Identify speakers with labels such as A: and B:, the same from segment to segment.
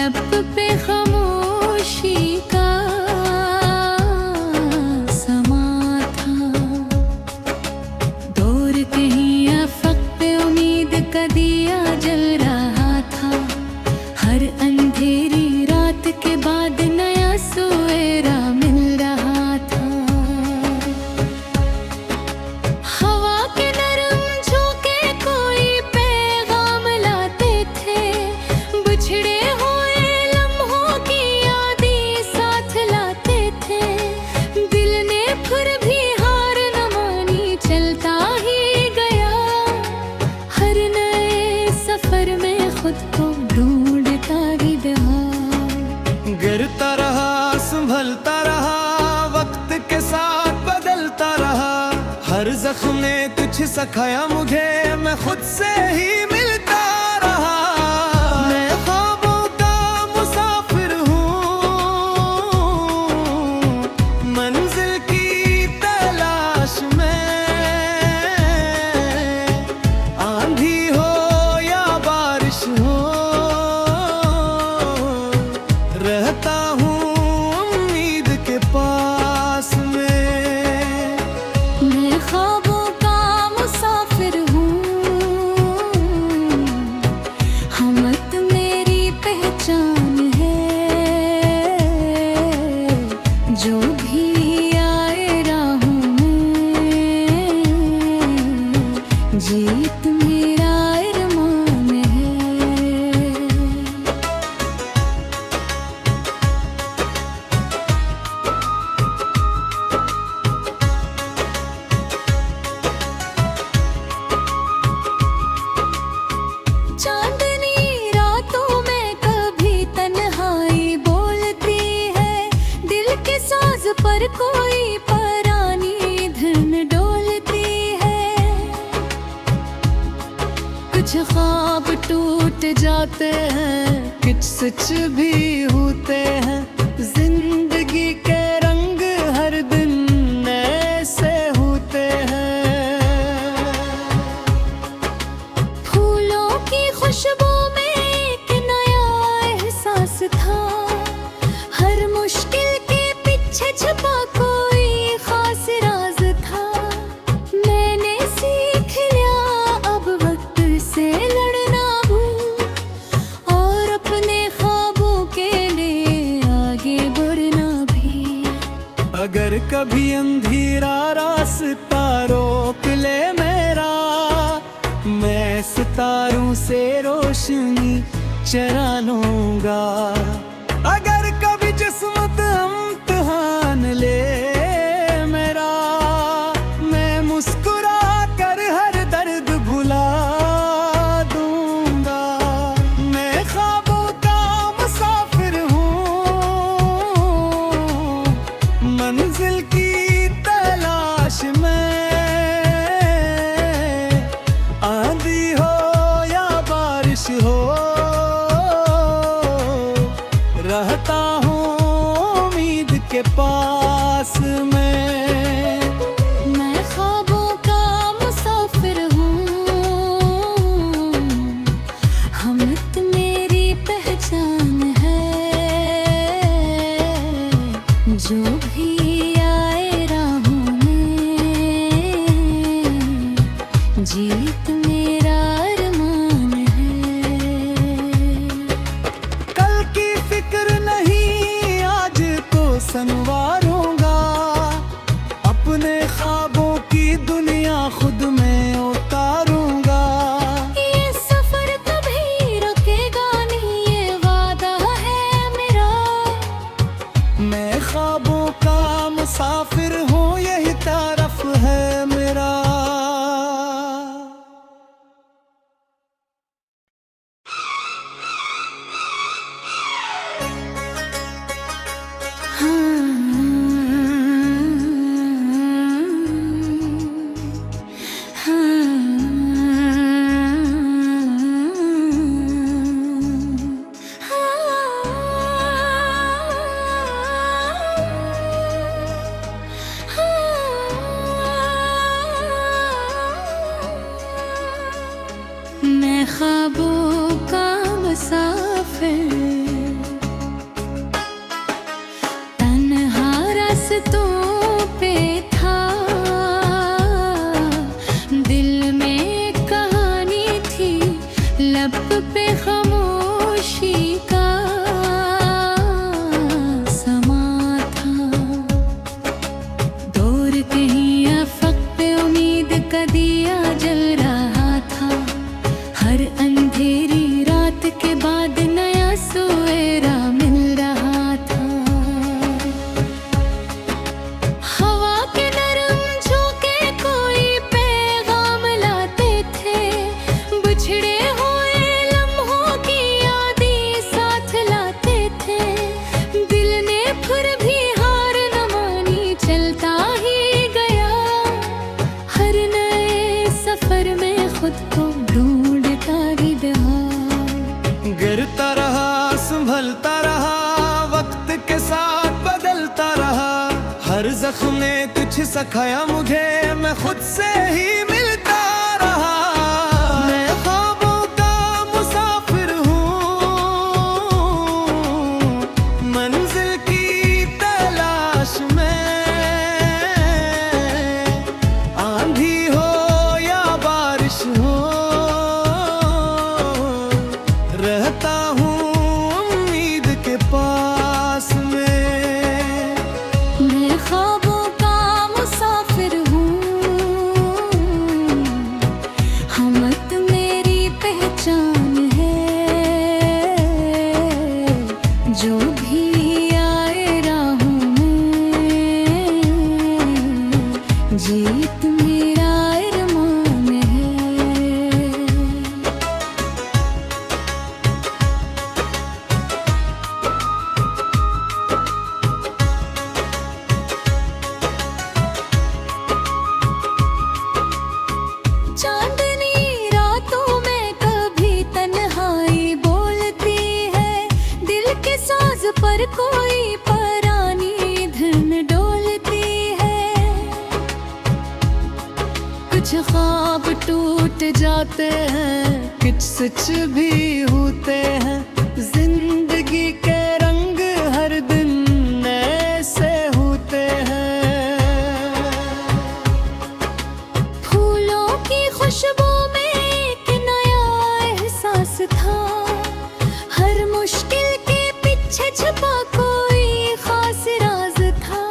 A: लब पे खामोशी का समा था। दूर कहीं अफक पे उम्मीद का दिया जल रहा था। हर अंधेरी रात के बाद नया सवेरा मिल रहा था। हवा के नरम झोंके कोई पैगाम लाते थे। बिछड़े हुए लम्हों की यादें साथ लाते थे। दिल ने फिर भी हार न मानी, चलता ही गया। हर नए सफर में खुद को ढूंढता ही रहा।
B: गिरता रहा, संभलता रहा, वक्त के साथ बदलता रहा। हर जख्म ने कुछ सिखाया मुझे, मैं खुद से ही मिलता रहा। मैं ख्वाबों का मुसाफिर हूँ, मंजिल की तलाश में। आंधी हो या बारिश हो, रहता हूँ उम्मीद के पास में।
A: मैं ख्वाबों का मुसाफिर हूँ, हमत मेरी पहचान है। जो भी आए राहों में, जीत मेरा अरमान है। चांदनी रातों में कभी तन्हाई बोलती है। दिल के साज पर कोई परानी धुन डोलती है। कुछ ख्वाब टूट जाते हैं, कुछ सच भी होते हैं। जिंदगी के रंग हर दिन ऐसे होते हैं। फूलों की खुशबू में एक नया एहसास था। हर मुश्किल के पीछे छुपा कोई खास राज था। मैंने सीख लिया अब वक्त से लड़ना भूल, और अपने ख्वाबों के लिए आगे बढ़ना भी।
B: अगर कभी अंधेरा रास्ता रोक ले मेरा, मैं सितारों से रोशनी चरा लूंगा। अगर कभी जिस्मत इम्तिहान ले मेरा, मैं मुस्कुरा कर हर दर्द भुला दूंगा। मैं ख्वाबों का मुसाफिर हूँ, मंजिल की तलाश में। आंधी हो या बारिश हो, रहता हूँ उम्मीद के पास में।
A: मैं ख्वाबों का मुसाफिर हूँ, हमत मेरी पहचान है। जो भी आए राहों में, जीत मेरा अरमान है।
B: कल की फिक्र नहीं, आज को संवारो। चलता रहा, वक्त के साथ बदलता रहा। हर जख्म ने कुछ सिखाया मुझे, मैं खुद से ही मिलता रहा। मैं ख्वाबों का मुसाफिर हूँ, मंजिल की तलाश में। आंधी हो या बारिश हो, रहता हूँ उम्मीद के पास में।
A: मैं ख्वाबों का मुसाफिर हूँ, हमत मेरी पहचान है। जो भी आए राहों में, जीत मेरा अरमान है। चांदनी रातों में कभी तन्हाई बोलती है, दिल के साज पर कोई परानी धुन डोलती है। कुछ ख्वाब टूट जाते हैं, कुछ सच भी होते हैं। जिंदगी के रंग हर दिन ऐसे होते हैं। फूलों की खुशबू में एक नया एहसास था, हर मुश्किल के पीछे छुपा कोई खास राज था।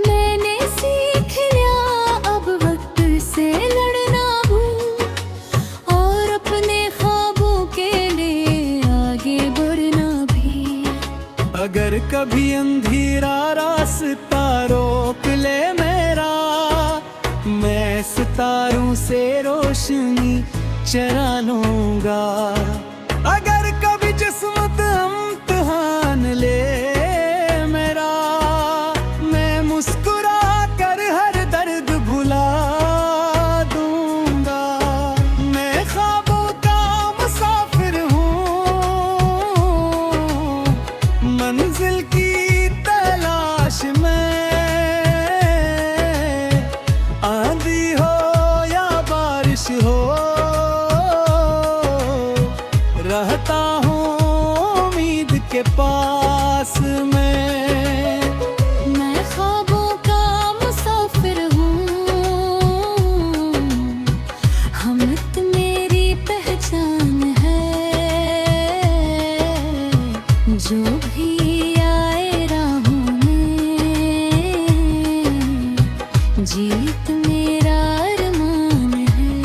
A: मैंने सीख लिया अब वक्त से लड़ना भूल, और अपने ख्वाबों के लिए आगे बढ़ना भी।
B: अगर कभी अंधेरा रास्ता रोक ले मेरा, मैं सितारों से रोशनी चरा लूंगा। अगर कभी किस्मत इम्तिहान ले मेरा, मैं मुस्कुरा कर हर दर्द भुला दूंगा। मैं ख्वाबों का मुसाफिर हूँ, मंजिल की तलाश में। आंधी हो या बारिश हो, रहता हूँ उम्मीद के पास में।
A: मैं ख्वाबों का मुसाफिर हूँ, हमत मेरी पहचान है। जो भी आए राहों में, जीत मेरा अरमान है।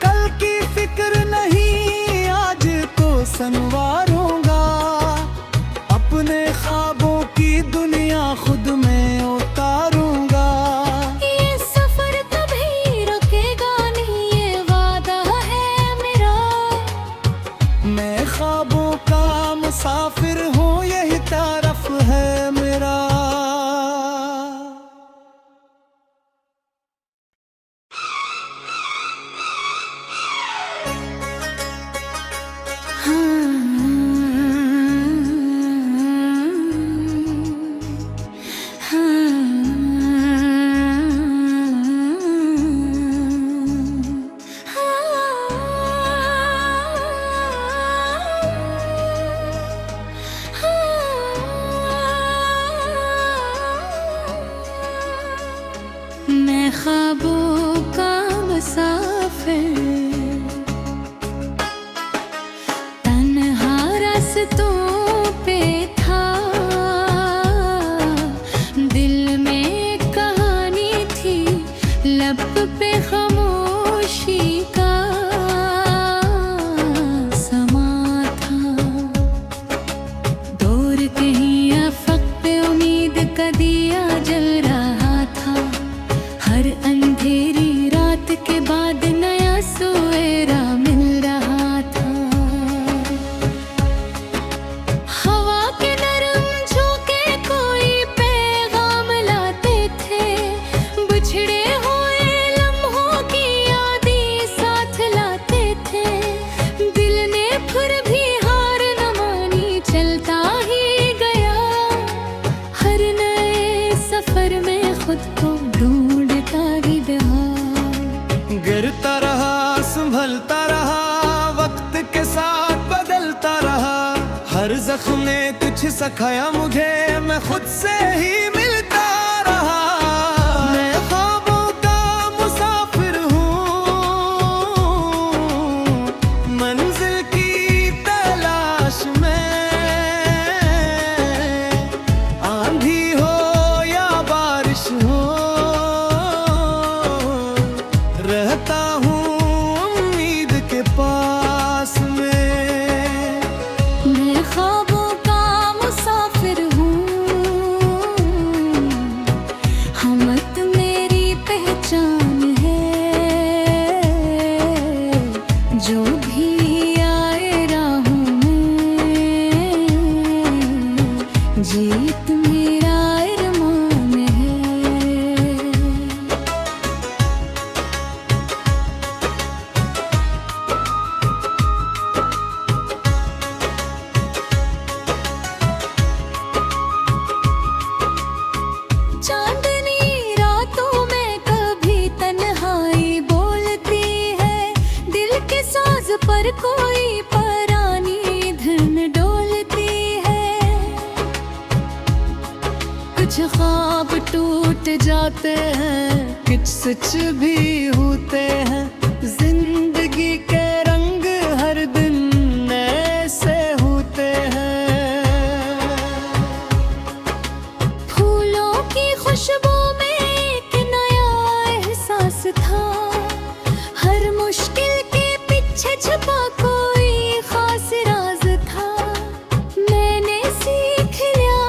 B: कल की फिक्र नहीं, आज को संवारूंगा। अपने ख्वाबों की दुनिया खुद में उतारूंगा।
A: ये सफर कभी रुकेगा नहीं, ये वादा है मेरा।
B: मैं ख्वाबों का मुसाफिर हूँ, यही तरफ है मेरा।
A: मैं ख्वाबों का मुसाफिर, तन्हा रास्तों पे था। दिल में एक कहानी थी, लब पे खामोशी का समा था। दूर कहीं अफक पे उम्मीद का दिया जल रहा था। हर अंधेरी रात के बाद नया सवेरा मिल रहा था।
B: हर जख्म ने कुछ सिखाया मुझे, मैं खुद से ही मिलता रहा। मैं ख्वाबों का मुसाफिर हूँ, मंजिल की तलाश में। आंधी हो या बारिश हो, रहता हूँ उम्मीद के पास में।
A: मैं ख्वाबों का मुसाफिर हूँ, हमत मेरी पहचान है। जो भी आए राहों में, जीत मेरा अरमान है। चांदनी रातों में कभी तन्हाई बोलती है, दिल के साज पर कोई परानी धुन डोलती है। कुछ ख्वाब टूट जाते हैं, कुछ सच भी होते हैं। जिंदगी के रंग हर दिन ऐसे होते हैं। फूलों की खुशबू में एक नया एहसास था, हर मुश्किल के पीछे छुपा कोई खास राज था। मैंने सीख लिया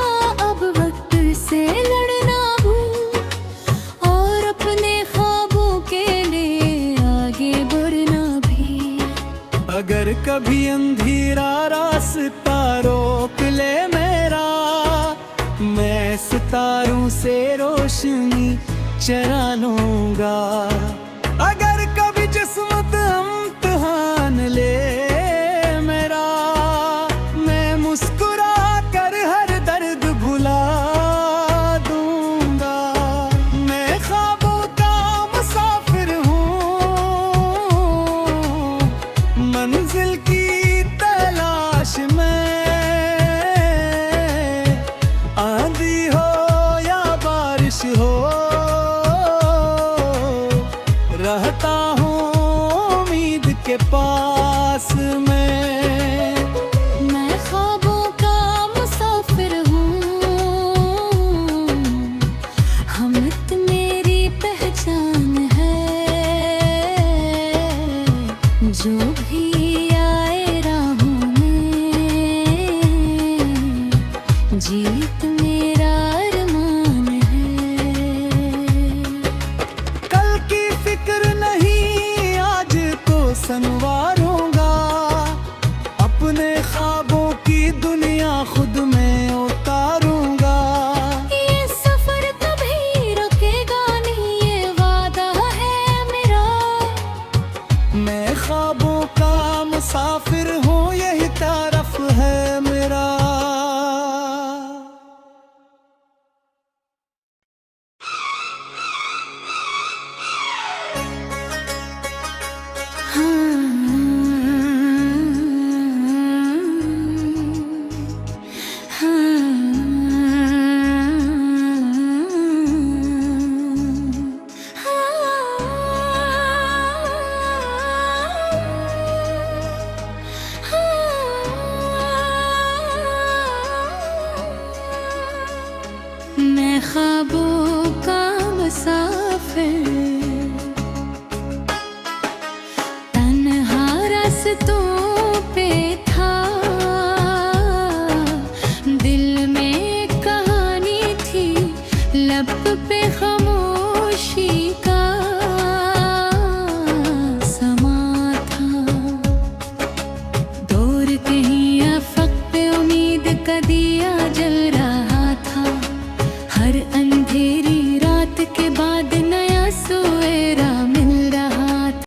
A: अब वक्त से लड़ना भूल, और अपने ख्वाबों के लिए आगे बढ़ना भी।
B: अगर कभी अंधेरा रास्ता रोक ले मेरा, मैं सितारों से रोशनी चरा लूंगा। अगर कभी किस्मत इम्तिहान ले मेरा, मैं मुस्कुरा कर हर दर्द भुला दूंगा। मैं ख्वाबों का मुसाफिर हूँ, मंजिल की तलाश में। आंधी हो या बारिश हो, रहता हूँ उम्मीद के पास में।
A: मैं ख्वाबों का मुसाफिर हूँ, हमत मेरी पहचान है। जो भी आए राहों में, जीत मेरा अरमान है।
B: कल की फिक्र नहीं, आज को संवारूंगा। अपने ख्वाबों की दुनिया खुद में उतारूंगा।
A: ये सफर कभी रुकेगा नहीं, ये वादा है मेरा।
B: मैं ख्वाबों का मुसाफिर हूँ, यही तरफ है मेरा।
A: मैं ख्वाबों का मुसाफिर, तन्हा रास्तों पे था। दिल में कहानी थी, लब पे खामोशी